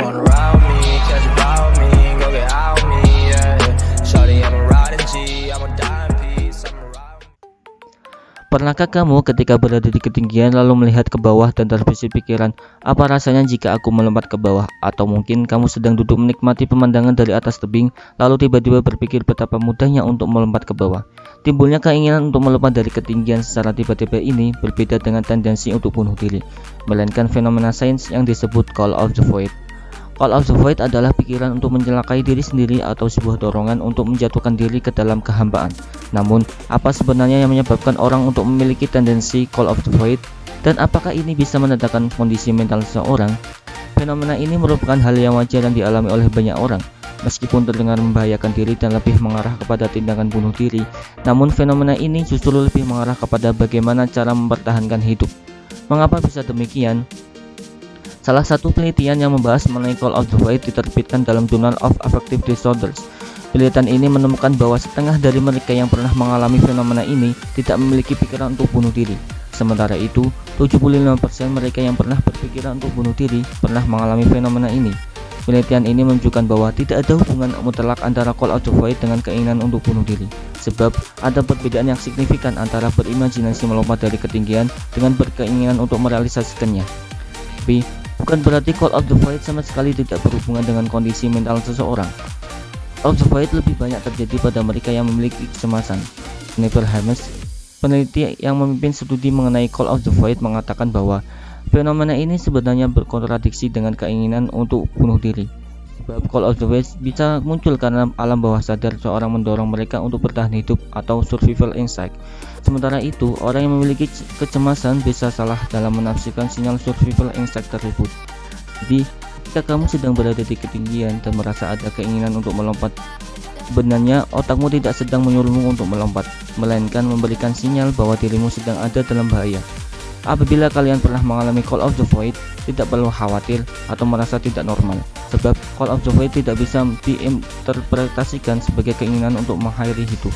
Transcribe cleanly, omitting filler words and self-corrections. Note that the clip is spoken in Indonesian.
wanna ride with me, catch a vibe with me, go get out with me, yeah. Shawty, I'm a riding G, I'm a dying piece, I'm a ride with me. Pernahkah kamu ketika berada di ketinggian lalu melihat ke bawah dan terbesit pikiran, apa rasanya jika aku melompat ke bawah? Atau mungkin kamu sedang duduk menikmati pemandangan dari atas tebing, lalu tiba-tiba berpikir betapa mudahnya untuk melompat ke bawah. Timbulnya keinginan untuk melompat dari ketinggian secara tiba-tiba ini berbeda dengan tendensi untuk bunuh diri, melainkan fenomena sains yang disebut call of the void. Call of the void adalah pikiran untuk mencelakai diri sendiri atau sebuah dorongan untuk menjatuhkan diri ke dalam kehampaan. Namun, apa sebenarnya yang menyebabkan orang untuk memiliki tendensi call of the void? Dan apakah ini bisa menandakan kondisi mental seseorang? Fenomena ini merupakan hal yang wajar yang dialami oleh banyak orang. Meskipun terdengar membahayakan diri dan lebih mengarah kepada tindakan bunuh diri, namun fenomena ini justru lebih mengarah kepada bagaimana cara mempertahankan hidup. Mengapa bisa demikian? Salah satu penelitian yang membahas mengenai call of the void diterbitkan dalam Journal of Affective Disorders. Penelitian ini menemukan bahwa setengah dari mereka yang pernah mengalami fenomena ini tidak memiliki pikiran untuk bunuh diri. Sementara itu, 75% mereka yang pernah berpikiran untuk bunuh diri pernah mengalami fenomena ini. Penelitian ini menunjukkan bahwa tidak ada hubungan mutlak antara call of the void dengan keinginan untuk bunuh diri. Sebab ada perbedaan yang signifikan antara berimajinasi melompat dari ketinggian dengan berkeinginan untuk merealisasikannya. Tapi, bukan berarti call of the void sama sekali tidak berhubungan dengan kondisi mental seseorang. Call of the void lebih banyak terjadi pada mereka yang memiliki kecemasan. Never Hermes, peneliti yang memimpin studi mengenai call of the void, mengatakan bahwa fenomena ini sebenarnya berkontradiksi dengan keinginan untuk bunuh diri. Sebab call of the void bisa muncul karena alam bawah sadar seorang mendorong mereka untuk bertahan hidup atau survival instinct. Sementara itu, orang yang memiliki kecemasan bisa salah dalam menafsirkan sinyal survival instinct tersebut. Jadi, ketika kamu sedang berada di ketinggian dan merasa ada keinginan untuk melompat, sebenarnya otakmu tidak sedang menyuruhmu untuk melompat, melainkan memberikan sinyal bahwa dirimu sedang ada dalam bahaya. Apabila kalian pernah mengalami call of the void, tidak perlu khawatir atau merasa tidak normal, sebab call of the void tidak bisa diinterpretasikan sebagai keinginan untuk mengakhiri hidup.